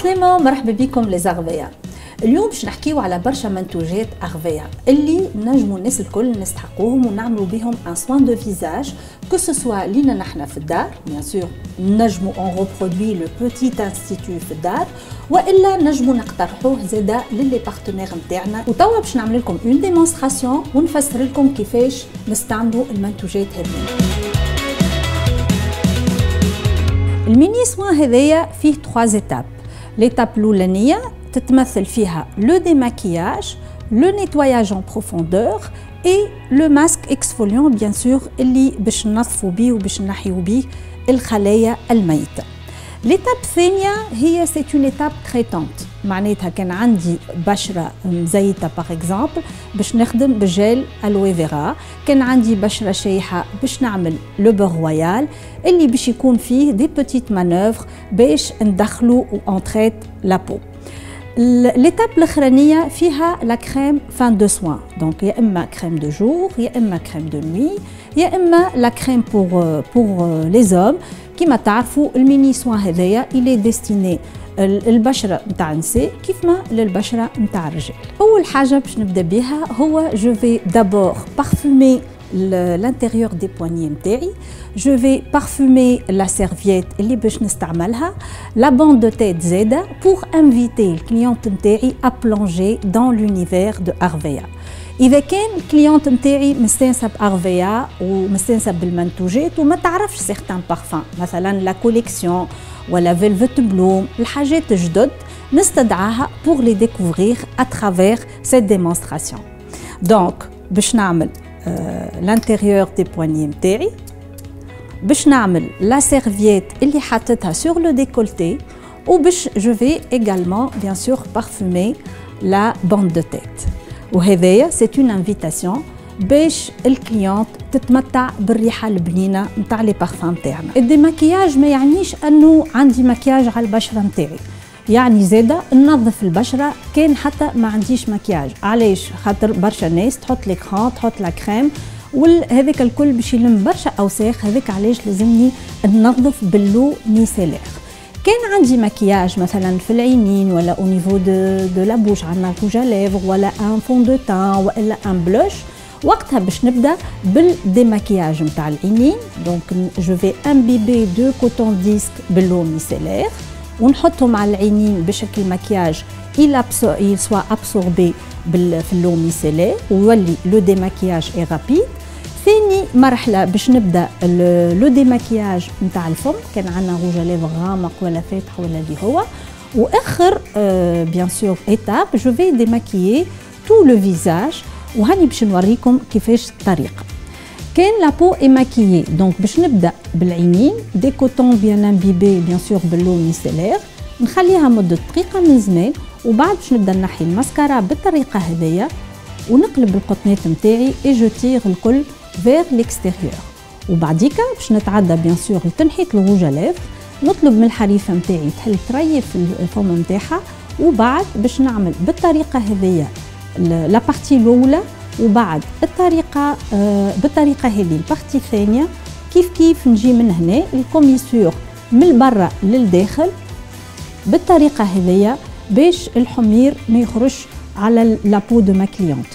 عسلامة، مرحبا بكم لزغفيا. اليوم باش نحكيو على برشا منتوجات أغذية اللي نجموا الناس الكل نستحقوهم ونعملوا بهم ان سوان دو فيزاج كو سوسوا لينا نحنا في الدار، بيان سور نجموا اون ريبرودوي لو بوتيت انستيتو في الدار، والا نجموا نقترحوه زاده للي بارتنير نتاعنا. وتوا باش نعمل لكم اون ديمونستراسيون ونفسر لكم كيفاش نستعملوا المنتوجات هذه. الميني سوان هذايا فيه 3 زيتاب. ليتاب الاولانيه تتمثل فيها لو ديماكياج، لو نيتواياج ان بروفوندور اي لو ماسك اكسفوليون بيان سور اللي باش ننظفوا بيه وباش نحيو بيه الخلايا الميته. ليتاب الثانيه هي سي اون ايتاب تريتونت، معناتها كان عندي بشره مزيته باغ اكزومبل باش نخدم بجيل الوي فيرا، كان عندي بشره شايحه باش نعمل لو بور رويال اللي باش يكون فيه دي بوتيت مانوفر باش ندخلوا اونتريت لا بو. ليتاب الاخرانيه فيها لا كريم فان دو سوان، دونك يا اما كريم دو جور يا اما كريم دو نوي يا اما لا كريم بور لي زوم. كيما تعرفوا الميني سوان هذايا الي ديستيني البشره نتاع النساء كيفما للبشره نتاع الرجال. اول حاجه باش نبدا بها هو جو في دابور بارفومي l'intérieur des poignets نتاعي، جو في بارفومي لا سيرفييت اللي باش نستعملها، لا بوند دو تيت زاده بور انفيتي الكليونت نتاعي ا بلونجي دون لونيفير دو ارفيا. إذا كان الكليونت نتاعي مستانسة بأغذية ومستانسة بالمنتوجات وما تعرفش سيغتان بارفان، مثلا لا كوليكسيون ولا فيلفت بلوم، الحاجات الجدد نستدعاها بور لي ديكوفرير اترافير سيت ديمونستراسيون. دونك باش نعمل لانتيريور دي بواني نتاعي، باش نعمل لا سيرفييت اللي حطيتها سور لو ديكولتي، وباش جو في également bien sûr parfumer la bande de tête. وهذايا سي اون انفيتاسيون باش الكليونت تتمتع بالريحه البنينه نتاع لي بارفان تاعنا. الديماكياج ما يعنيش انه عندي مكياج على البشره نتاعي، يعني زاده ننظف البشره كان حتى ما عنديش مكياج. علاش؟ خاطر برشا ناس تحط ليكران تحط لا كريم وهذاك الكل باش يلم برشا اوساخ، هذاك علاش لازمني ننظف باللو ميسيلير. كان عندي مكياج مثلا في العينين ولا او نيفو دو لا بوش، عندنا روج ليفر ولا ان فون دو تان ولا ان بلوش، وقتها باش نبدا بالديماكياج نتاع العينين. دونك جو في امبيبي دو كوتون ديسك باللو ميسيلير ونحطهم على العينين بشكل مكياج il soit absorbé في اللو ميسيلير ويولي لو ديماكياج اي رابيد. ثاني مرحلة باش نبدا لو ديماكياج نتاع الفم، كان عندنا روج ليفر غامق ولا فاتح ولا اللي هو. واخر بيان سور ايتاب جو في ديماكيي تو لو فيزاج، وهاني باش نوريكم كيفاش الطريقة. كان لا بو اي ماكيي، دونك باش نبدا بالعينين دي كوتون بيان امبيبي بيان سور باللو ميسيلير، نخليها مدة دقيقة من زمان، وبعد باش نبدا نحي الماسكارا بالطريقة هذيا ونقلب القطنات نتاعي اي جو تير الكل vers l'extérieur. وبعديكا باش نتعدى بيان سور لتنحيت الروج ليفر، نطلب من الحريفه نتاعي تحل تريف الفم نتاعها، وبعد باش نعمل بالطريقه هذيا لا بارتي الاولى، وبعد بالطريقه هذه البارتي الثانيه كيف نجي من هنا الكوميسور من برا للداخل بالطريقه هذيا باش الحمير ما يخرجش على لابو دو ما كليونت.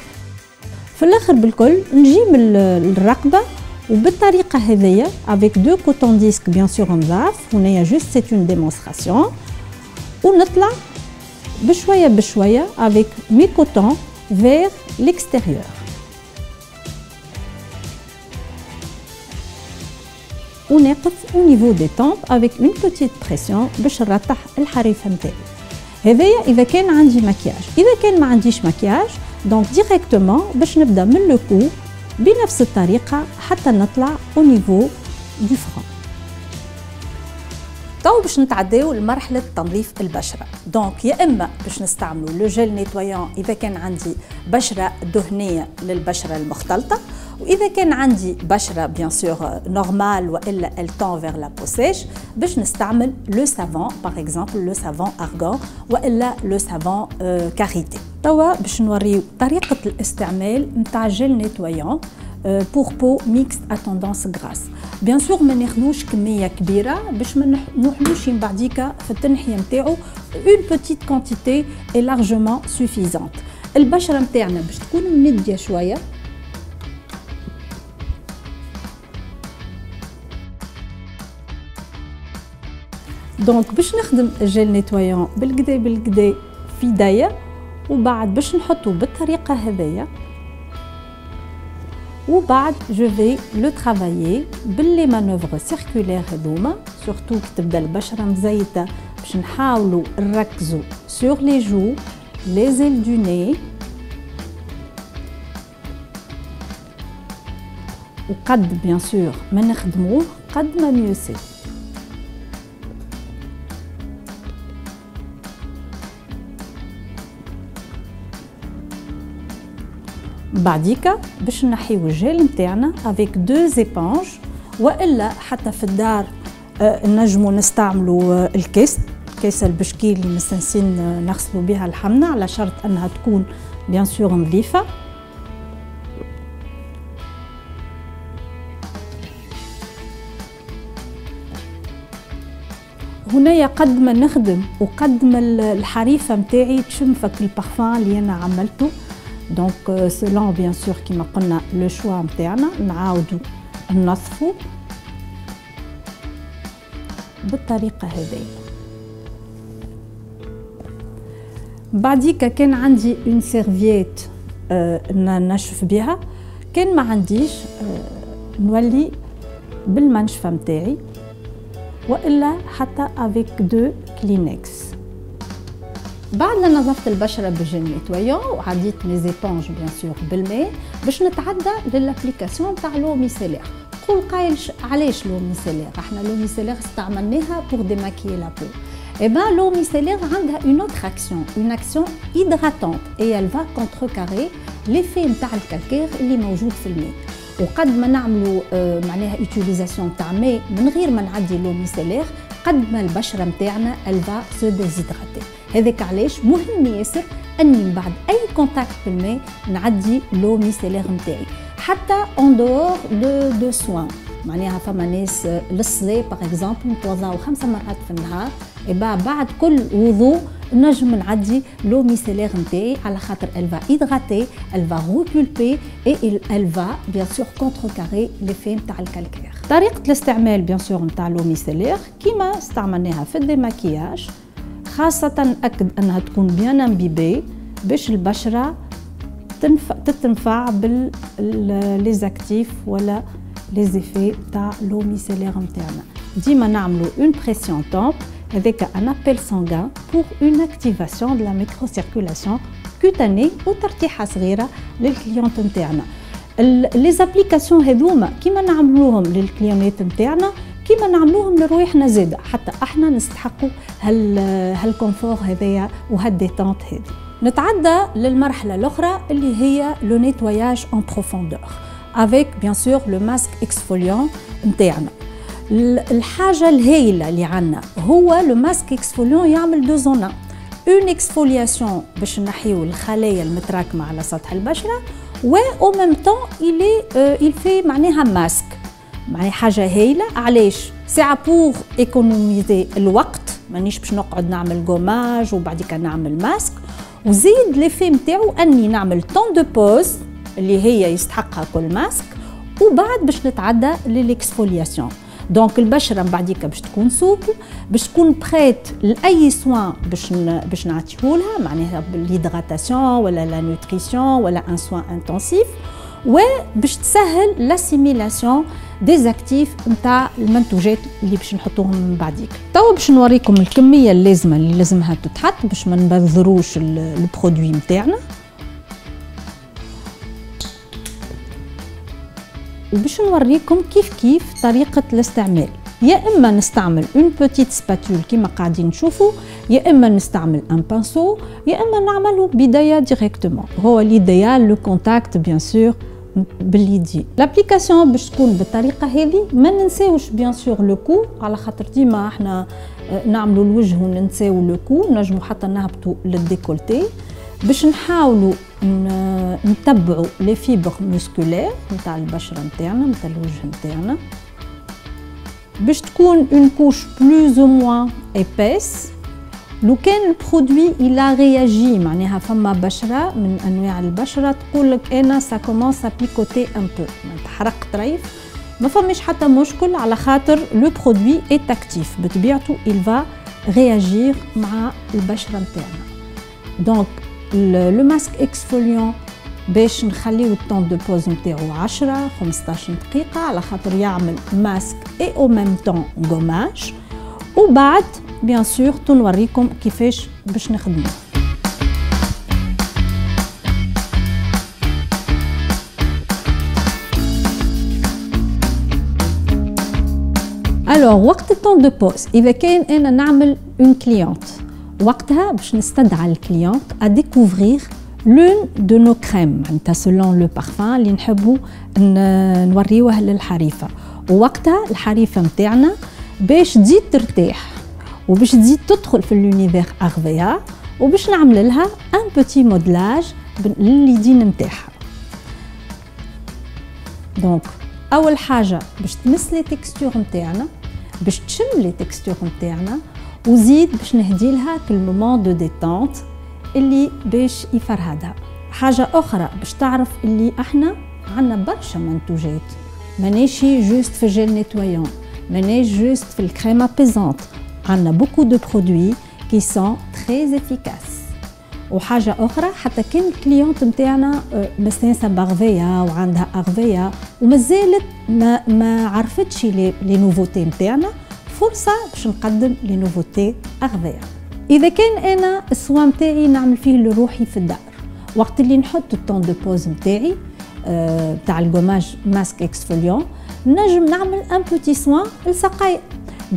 في الاخر بالكل نجي من الرقبه وبالطريقه هذيا افيك دو كوتون ديسك بيان سور نضاف، هنايا جوست سي اون ديمونستراسيون، ونطلع بشويه بشويه افيك مي كوتون فير ليكستيريور. ونقف او نيفو دي طومب افيك اون بوتيت بريسيون باش نرتاح الحريفه نتاعي. هذايا اذا كان عندي مكياج. اذا كان ما عنديش مكياج دونك ديريكتومون باش نبدا من لو كو بنفس الطريقه حتى نطلع او نيفو دو فرون. تو باش نتعداو لمرحله تنظيف البشره. دونك يا اما باش نستعملوا لو جيل نيتوايون اذا كان عندي بشره دهنيه للبشره المختلطه، واذا كان عندي بشره بيان سور نورمال والا التون فير لا بو سيش باش نستعمل لو سافون باغ اكزومبل لو سافون ارغون والا لو سافون كاريتي. توا باش نوريو طريقه الاستعمال نتاع جيل نيتوايون. بور بو ميكس ا توندونس غراس. بيان سور ما ناخذوش كميه كبيره باش ما نوحلوش من بعديكا في التنحيه نتاعو. اون بوتيت كونتيتي اي لارجومون سوفيزونت. البشره نتاعنا باش تكون منديه شويه، دونك باش نخدم الجيل نيتوايون بالكدا بالكدا في يديا، وبعد باش نحطو بالطريقه هذيا، وبعد جو في لو ترافايي باللي مانوفر سيركولير هذوما، سورتو كي تبدا البشره مزيته باش نحاولوا نركزوا سور لي جو لي زيل دو ني، وقد بيان سور ما نخدموه قد ما ميو سي. بعديكا باش نحيو الجيل نتاعنا افيك دو زيبونج، والا حتى في الدار نجموا نستعملوا الكيسه البشكيل اللي مستنسين نغسلوا بها الحمنه، على شرط انها تكون بيان سور نظيفه. هنايا قد ما نخدم وقد ما الحريفه نتاعي تشمفك البارفان اللي انا عملته. دونك سيلون بيان سور كيما قلنا لو شوا نتاعنا نعاودو ننظفو بالطريقه هذه. بعديكا كان عندي اون سيرفييت ننشف بها، كان ما عنديش نولي بالمنشفه نتاعي، والا حتى افيك دو كلينكس. بعد ما نظفت البشره بالجيل نيتوايون وعديت لي زيبونج بيان سور بالماء، باش نتعدى للابليكاسيون تاع لو ميسيلير. قول قايل علاش لو ميسيلير؟ احنا لو ميسيلير استعملناها بور ديماكيي لا بو. اي بان لو ميسيلير عندها اون اوتر اكسيون، اون اكسيون هيدراتونت، اي ال فا كونتركاري ليفي نتاع الكالكير اللي موجود في الماء. وقد ما نعملوا معناها يوتيليزاسيون تاع ماء من غير ما نعدي لو ميسيلير، قد ما البشره نتاعنا الفا سو ديزيدراتي. هذاك علاش مهم ياسر اني من بعد اي كونتاكت بالماء نعدي لو ميسيلير نتاعي، حتى اون دور دو سوان. معناها فما ناس للصلاه باغ اكزومبل نتوضاو 5 مرات في النهار، بعد كل وضوء نجم نعدي لو ميسيلير نتاعي، على خاطر الفا هيدراتي، الفا ريبولبي اي الفا بيان سور كونتركاري ليفي نتاع الكالكير. طريقه الاستعمال بيان سور نتاع لو ميسيلير كيما استعملناها في الديماكياج، خاصة نأكد أنها تكون بيان امبيبي باش البشرة تتنفع بالليزاكتيف ولا ليزيفي تاع لو ميسيلير نتاعنا. ديما نعملو اون بريسيون تومب avec un appel sanguin pour une activation de la microcirculation cutanée وترتيحة صغيرة للكليونت نتاعنا. لي زابليكاسيون هذوما كيما نعملوهم للكليونات نتاعنا كيما نعملوهم لرواحنا زاده، حتى احنا نستحقوا هالكونفور هذايا وهالديتونت هذه. نتعدى للمرحله الاخرى اللي هي لو نيتواياج اون بروفوندور افيك بيان سور لو ماسك اكسفوليون نتاعنا. الحاجه الهائله اللي عندنا هو لو ماسك اكسفوليون يعمل دو زونا، اون اكسفولياسيون باش نحيو الخلايا المتراكمه على سطح البشره، و او ميم طون il fait معناها ماسك، معناها حاجه هايله. علاش؟ ساعه بور ايكونوميزي الوقت، مانيش باش نقعد نعمل غوماج وبعديك نعمل ماسك، وزيد ليفي نتاعو اني نعمل طون دو بوز اللي هي يستحقها كل ماسك، وبعد باش نتعدى للاكسفولياسيون. دونك البشره من بعديك باش تكون سوبل، باش تكون بريت لاي سوان باش نعطيهولها، معناها بالهيدراتاسيون ولا لا نوتريسيون ولا ان سوان انتنسيف، وباش تسهل لاسيميلاسيون ديزاكتيف نتاع المنتوجات اللي باش نحطوهم من بعديك. توا باش نوريكم الكميه اللازمه اللي لازمها تتحط باش ما نبذروش البرودوي نتاعنا، وباش نوريكم كيف طريقه الاستعمال. يا اما نستعمل اون بوتيت سباتول كيما قاعدين نشوفوا، يا اما نستعمل ان بانسو، يا اما نعملو بدايه ديريكتومون. هو ليديال لو كونتاكت بيان سور باليدي. لابليكاسيون باش تكون بالطريقه هذه، ما ننساوش بيان سور لو كو، على خاطر ديما احنا نعملوا الوجه وننساو لو كو، نجموا حتى نهبطوا للديكولتي. باش نحاولوا نتبعوا لي فيبر موسكولير نتاع البشره نتاعنا نتاع الوجه نتاعنا باش تكون اون كوش بلوز او موان ايبيس. لو كان البرودوي إلا رياجي معناها فما بشره من انواع البشره تقول لك انا سا كومونس ا بيكوتي ان بو تحرق طريف، ما فماش حتى مشكل على خاطر لو برودوي اي اكتيف بطبيعته il va réagir مع البشره نتاعنا. دونك لو ماسك اكسفوليون باش نخليو الطون دو بوز نتاعو 10 15 دقيقه على خاطر يعمل ماسك اي او ميم طون غوماج، وبعد بيان سور تنوريكم كيفاش باش نخدموه. الوغ وقت الطون دو بوز اذا كان انا نعمل اون كليونت وقتها باش نستدعى الكليونت ا ديكوفرير لون دو نو كريم معناتها سولون لو بارفان اللي نحبوا نوريوه للحريفه، ووقتها الحريفه نتاعنا باش تزيد ترتاح وباش تزيد تدخل في لونيفير اغفيا وباش نعمل لها ان بوتي مودلاج لليدين نتاعها. دونك اول حاجه باش تمس لي تكستور نتاعنا باش تشم لي تكستور نتاعنا، وزيد باش نهدي لها كل مومون دو ديتونت اللي باش يفرهدها. حاجه اخرى باش تعرف اللي احنا عندنا برشا منتوجات، مانيشي جوست في الجيل نيتويون، مانيش جوست في الكريم ابيزونت، عندنا بوكو دو برودوي كي سون تري افيكاس. وحاجه اخرى حتى كان الكليونت نتاعنا مستانسه باغفيا وعندها اغفيا ومازالت ما عرفتش لي نوفوتي نتاعنا، فرصه باش نقدم لي نوفوتي اغفيا. اذا كان انا السوا نتاعي نعمل فيه لروحي في الدار، وقت اللي نحط الطون دو بوز نتاعي تاع الغوماج ماسك اكسفوليون نجم نعمل ان بوتي سوان لساقايا.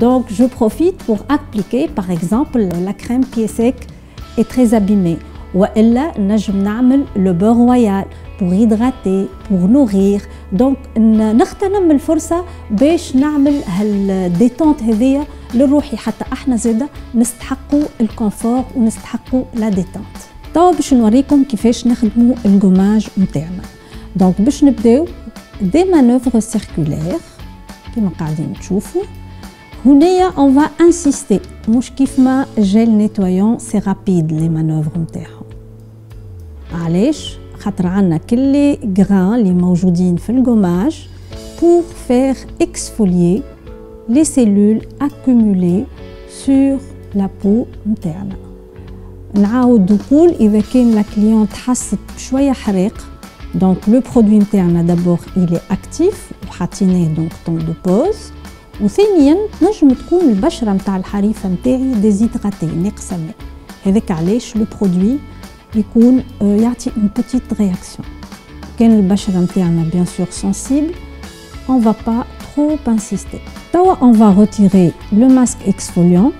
Donc je profite pour appliquer par exemple la crème qui est sec et très abîmée. وإلا نجم نعمل le beurre royal pour hydrater, pour nourrir. Donc نغتنم الفرصة باش نعمل هالديتونت هذيا لروحي حتى احنا زادا نستحقوا الكونفور ونستحقوا لا ديتونت. توا باش نوريكم كيفاش نخدموا الغوماج نتاعنا. دونك باش نبداو دي مانوفر سيركولير كيما قاعدين تشوفوا. هنايا on va insister مش كيف ما جيل نيتويون سي رابيد لي مانوفر نتاعهم. علاش؟ خاطر عندنا كل لي غران اللي موجودين في الغوماج pour faire exfolier les cellules accumulées sur la peau نتاعنا. نعاود نقول اذا كان لا كليونت حست بشويه حريق دونك لو برودوي نتاعنا دابور il est actif وحاطينه دونك طون دو بوز، وثانيا تنجم تكون البشره نتاع الحريفه نتاعي ديزيدراتي ناقصه ماء، هذاك علاش لو برودوي يكون يعطي اون بوتيت رياكسيون. كان البشره نتاعنا بيان سور سنسيبل on va pas trop insister. Tawa on va retirer le masque exfoliant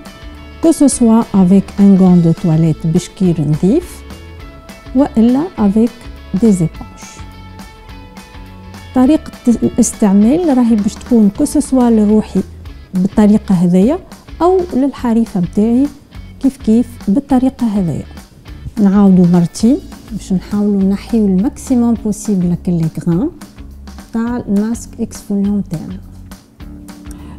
que ce soit avec un gant de toilette بشكير نظيف والا avec des éponges. طريقة الاستعمال راهي باش تكون كو سوا لروحي بالطريقة هذيا أو للحريفة متاعي كيف بالطريقة هذيا. نعاودو مرتين باش نحاولو نحيو الماكسيموم بوسيبل كل لي غران تاع الماسك اكسفوليون تاعنا.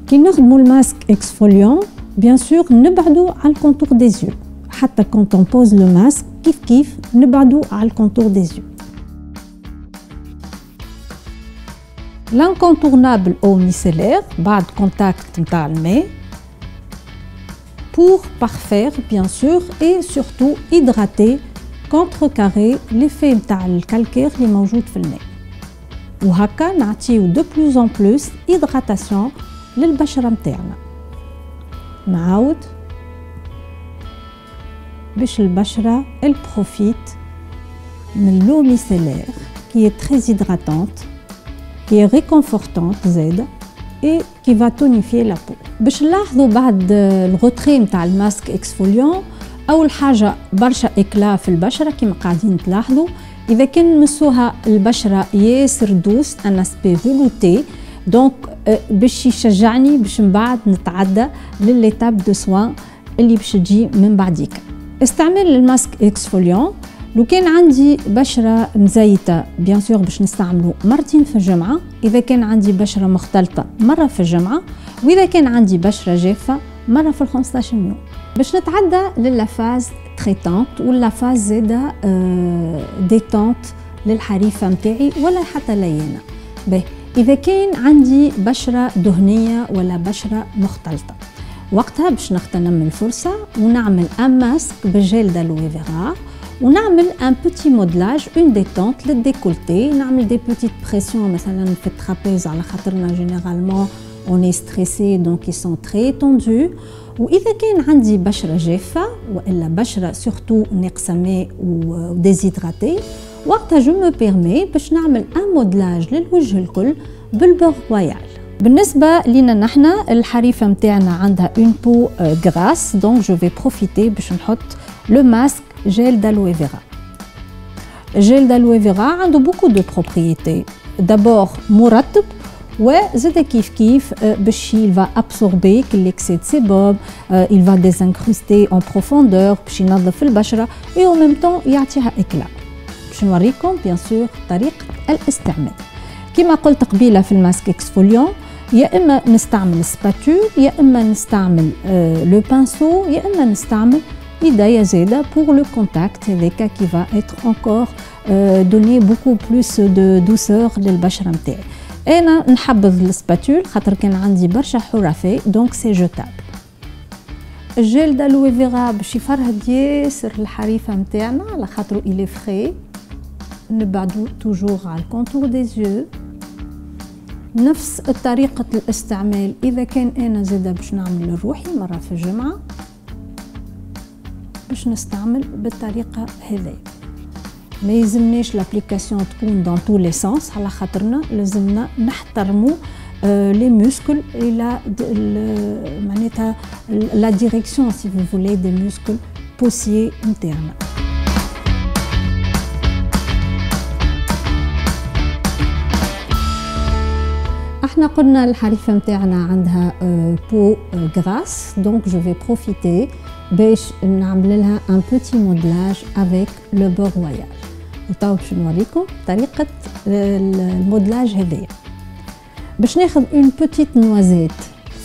كي نخدمو الماسك اكسفوليون بيان سور نبعدو على الكونتور دي زيو، حتى كونت اون بوز لو ماسك كيف نبعدو على الكونتور دي زيو. L'incontournable eau micellaire بعد contact نتاع الماء pour parfaire bien sûr et surtout hydrater contrecarrer l'effet نتاع الكالكير اللي موجود في الماء، وهكا نعطيو de plus en plus hydratation للبشرة نتاعنا. نعاود باش البشرة elle profite من l'eau micellaire qui est très hydratante qui est réconfortante زاده et qui va tonifier la peau. باش نلاحظوا بعد الغوتري نتاع الماسك اكسفوليون اول حاجه برشا اكلا في البشره كيما قاعدين تلاحظوا. اذا كان نمسوها البشره ياسر دوس ان اسبي فيلوتي دونك باش يشجعني باش من بعد نتعدى لليتاب دو سوان اللي باش تجي من بعديك. استعمال الماسك اكسفوليون لو كان عندي بشرة مزيتة بيان سور باش نستعملو مرتين في الجمعة، إذا كان عندي بشرة مختلطة مرة في الجمعة، وإذا كان عندي بشرة جافة مرة في 15 يوم. باش نتعدى للفاز تريتونت ولا فاز زاده ديتونت للحريفة متاعي ولا حتى لينة. باهي إذا كان عندي بشرة دهنية ولا بشرة مختلطة، وقتها باش نغتنم الفرصة ونعمل ان ماسك بالجيل دالوي فيرا ونعمل ان بوتي مودلاج اون ديتونت للديكولتي، نعمل دي بوتيت بريسيون مثلا في الترابيز على خاطرنا جينيرالمون on est stressé donc ils sont très tendus. وإذا كان عندي بشرة جافة وإلا بشرة سورتو ناقصة ماء وديزيدراتي، وقتها جو مو بيرمي باش نعمل ان مودلاج للوجه الكل بالبور رويال. بالنسبة لينا نحنا الحريفة متاعنا عندها اون بو غراس، دونك جو في بروفيتي باش نحط لو ماسك جيل دالوي فيرا. الجيل دالوي فيرا عنده بوكو دو بروبريتي، دابور مرطب وزاد كيف باش il va absorber l'excès de sébum, il va désincruster en profondeur باش ينظف البشرة et en même temps يعطيها إكلا. باش نوريكم بيان سور طريقة الاستعمال. كما قلت قبيلة في الماسك اكسفوليون، يا إما نستعمل سباتول، يا إما نستعمل لو بانسو، يا إما نستعمل إيديا زادة pour le contact هذاك qui va être encore donner beaucoup plus de douceur للبشرة متاعي. أنا نحبذ السباتول خاطر كان عندي برشا حرفاء دونك سي جوتابل. الجيل دالوي فيرا باش يفرهد ياسر الحريفة متاعنا على خاطرو إلي فري، نبعدو توجور على الكونتور دي زيو. نفس طريقة الاستعمال إذا كان أنا زادا باش نعمل لروحي مرة في الجمعة باش نستعمل بالطريقة هذي. ما يلزمناش لابليكاسيون تكون دون تو لي سونس على خاطرنا لازمنا نحترمو لي موسكل الى معناتها لا ديريكسيون سي فو فولي دي موسكل بوسيي نتاعنا. احنا قلنا الحريفه نتاعنا عندها بو غراس، دونك جو في بروفيتي باش نعمل لها ان بوتي مودلاج افيك لو بور رويال. وتوا باش نوريكم طريقه المودلاج هذايا. باش ناخذ اون بوتيت نوازيت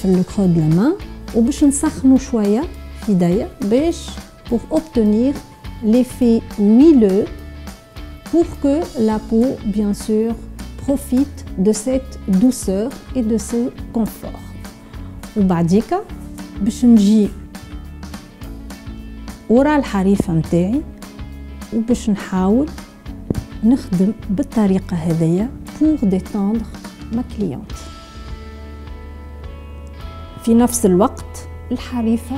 في لو كرو دو لا مان وباش نسخنو شويه في يديا باش pour obtenir l'effet huileux pour que la peau bien sûr profite de cette douceur et de ce confort. وبعديكا باش نجي ورا الحريفه نتاعي وباش نحاول نخدم بالطريقه هذيا pour détendre ma cliente. في نفس الوقت الحريفه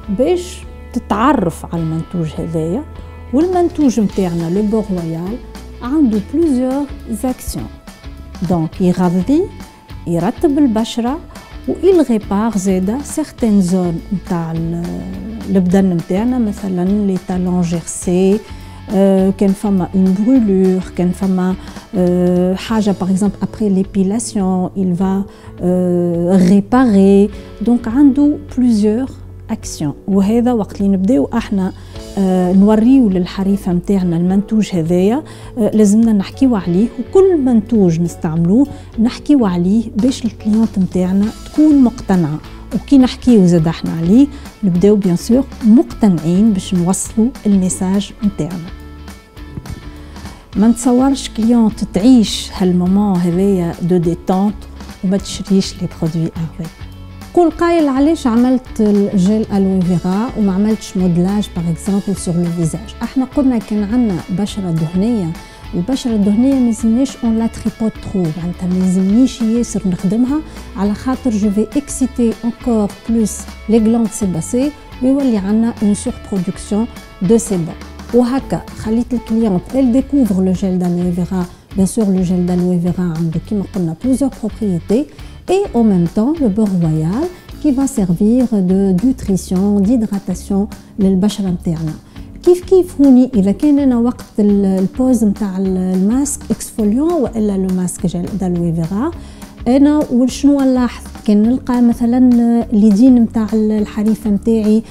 باش تتعرف على المنتوج هذايا، والمنتوج نتاعنا لو بور رويال عنده بلوزيور زاكسيون، دونك يغذي يرطب البشره وإل ريبار زادا سيغتين زون نتاع البدن نتاعنا، مثلا لي تالون جيرسي، كان فما اون برولور، كان فما حاجه باغ اكزومبل ابري ليبيلاسيون il va réparer، دونك عنده بلوزيور اكسيون. وهذا وقت اللي نبداو احنا نوريو للحريفه نتاعنا المنتوج هذايا لازمنا نحكيو عليه، وكل منتوج نستعملوه نحكيو عليه باش الكليونت نتاعنا تكون مقتنعه، وكي نحكيو زاد احنا عليه نبداو بيان سور مقتنعين باش نوصلوا الميساج نتاعنا. ما نتصورش كليونت تعيش هالمومون هذايا دو ديتونت وما تشريش لي برودوي افري. قول قايل علاش عملت الجيل الوي فيرا وما عملتش مودلاج باغ اكزومبل سور لو فيزاج؟ احنا قلنا كان عندنا بشره دهنيه، البشره الدهنيه ما يلزمناش اون لا تريبوت ترو، معناتها ما يلزمنيش ياسر نخدمها على خاطر جو في اكسيتي انكور بلوس لي غلاند سيباسي ويولي عندنا اون سور برودكسيون دو سيبام. وهكا خليت الكليونت elle découvre le gel d'aloe vera. Bien sûr le gel d'aloe vera عنده كيما قلنا plusieurs propriétés et en même temps le beurre royal qui va servir de nutrition, d'hydratation للبشرة نتاعنا. كيف هوني اذا كان انا وقت البوز نتاع الماسك اكسفوليون والا لو ماسك جيل دالوي فيرا، انا وشنو نلاحظ كان نلقى مثلا اليدين نتاع الحريفه نتاعي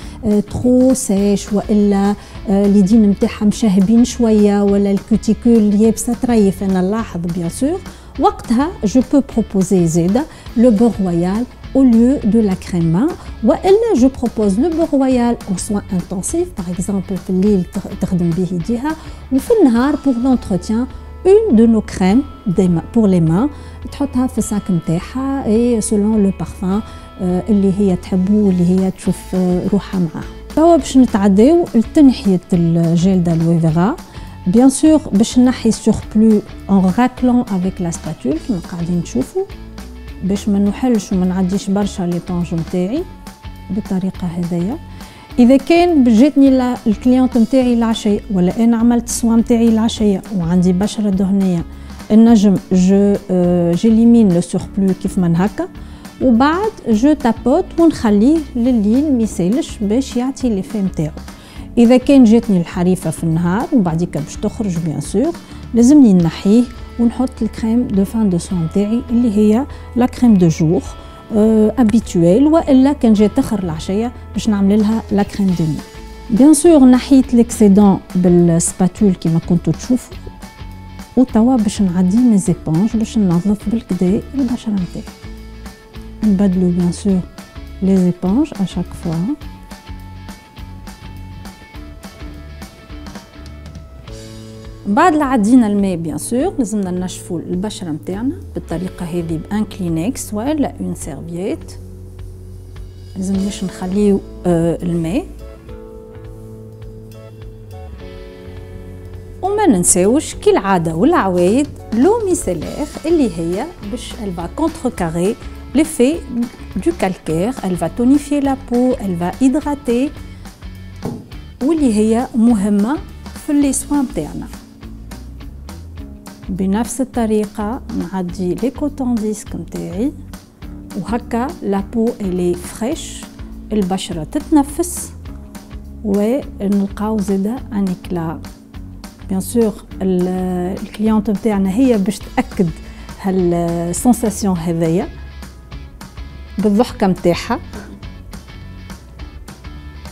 ترو سيش، والا اليدين نتاعها مشهبين شويه، ولا الكوتيكول يابسه تريف، انا نلاحظ بيان سور وقتها جو بو بروبوزي زاده لو بور رويال au lieu de la crème main. والا je propose le beurre royal en soins intensifs, par exemple في الليل تخدم به يديها، وفي النهار pour l'entretien une de nos crèmes pour les mains تحطها في الساك نتاعها et selon le parfum اللي هي تحبه واللي هي تشوف روحها معاه. توا باش نتعداو لتنحية الجيل دالوي فيغا. بيان سور باش نحي السوربلو en raclant avec la spatule كما قاعدين تشوفوا، باش ما نحلش وما نعديش برشا ليطونج نتاعي بالطريقه هذيا. اذا كان جاتني الكليونت نتاعي العشيه ولا انا عملت السوا نتاعي العشيه وعندي بشره دهنيه، النجم جيليمين لو سوربلو كيف ما هكا، وبعد جو تابوت ونخليه لليل ما يسيلش باش يعطي ليفي نتاعو. اذا كان جاتني الحريفه في النهار وبعديك باش تخرج بيان سور لازمني نحيه ونحط الكريم دو فان دو سون نتاعي اللي هي لا كريم دو جور ابيتويل، والا كان جات تاخر العشيه باش نعمل لها لا كريم دو ني. بيان سور نحيت ليكسيدون بالسباتول كيما كنتو تشوفوا، وتوا باش نعدي مي زيبونج باش ننظف بالكدا البشره نتاعي. نبدلو بيان سور لي زيبونج اشاك فوا. بعد لا عدينا الماء بيان سور لازمنا ننشفوا البشره نتاعنا بالطريقه هذه بان كلينكس ولا اون سيرفييت. لازمناش نخليو الماء، وما ننساوش كالعاده والعوايد لو ميسيلير اللي هي باش elle va contrecarrer l'effet du calcaire, elle va tonifier la peau, elle va hydrater، واللي هي مهمه في لي سوان نتاعنا. بنفس الطريقة نعدي لي كوتون ديسك نتاعي، وهكا لابو الي فريش، البشرة تتنفس ونلقاو زادا ان اكلا. بيان سور الكليونت نتاعنا هي باش تأكد هالسونساسيون هذيا بالضحكة نتاعها.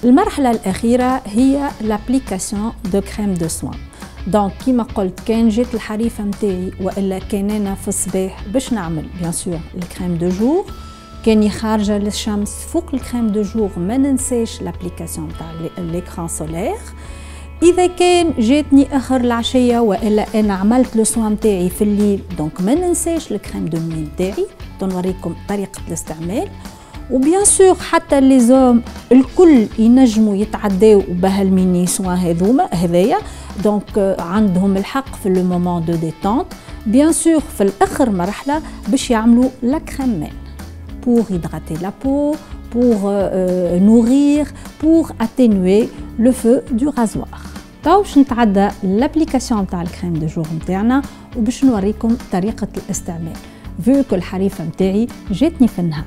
المرحلة الأخيرة هي لابليكاسيون دو كريم دو سوان. دونك كيما قلت كان جات الحريفه نتاعي والا كان انا في الصباح باش نعمل بيان سور الكريم دو جور، كاني خارجه للشمس فوق الكريم دو جور ما ننساش لابليكاسيون تاع ليكران سولير. اذا كان جاتني اخر العشيه والا انا عملت لو سوان نتاعي في الليل، دونك ما ننساش الكريم دو نوي نتاعي. نوريكم طريقه الاستعمال. وبيان سور حتى لي زوم الكل ينجموا يتعداو بهالميني سوان هذايا، دونك عندهم الحق في لو مومون دو ديتونت. بيان سور في الاخر مرحله باش يعملوا لا كريم مان pour hydrater la peau, pour nourrir, pour atténuer le feu du rasoir. تو باش نتعدى لابليكاسيون تاع الكريم دو جور نتاعنا وباش نوريكم طريقه الاستعمال. فيو كو الحريفه نتاعي جاتني في النهار،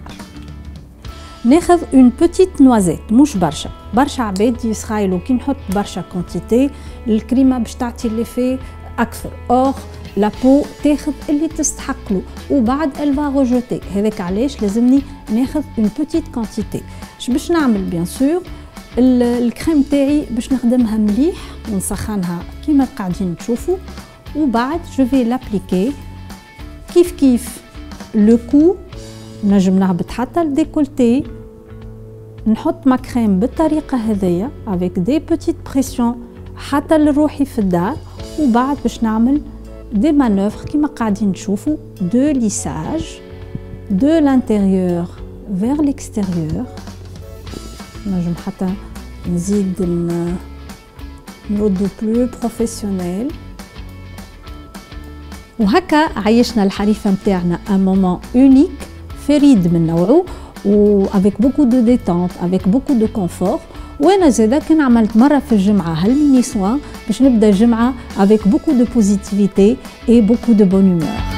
ناخذ اون بوتيت نوازيت، مش برشا عباد يسخايلو كي نحط برشا كونتيتي الكريمه باش تعطي ليفي اكثر، اور لا بو تاخذ اللي تستحق له وبعد elle va rejeter. هذاك علاش لازمني ناخذ اون بوتيت كونتيتي. اش باش نعمل؟ بيان سور الكريم تاعي باش نخدمها مليح ونسخنها كيما قاعدين تشوفوا، وبعد جو في لابليكي كيف لو كو. نجم نهبط حتى الديكولتي، نحط ما كريم بالطريقه هذيا افيك دي بوتيت بريسيون حتى لروحي في الدار، وبعد باش نعمل دي مانوفر كيما قاعدين تشوفوا دو ليساج دو لانتيريور فير ليكستيريور. نجم حتى نزيد نردو بلو بروفيسيونيل. وهكا عيشنا الحريفه نتاعنا ان مومون اونيك فريد من نوعه، و avec beaucoup de détente, avec beaucoup de confort. وانا زاده كان عملت مره في الجمعه هالميني سوان باش نبدا الجمعه avec beaucoup de positivité et beaucoup de bonne humeur.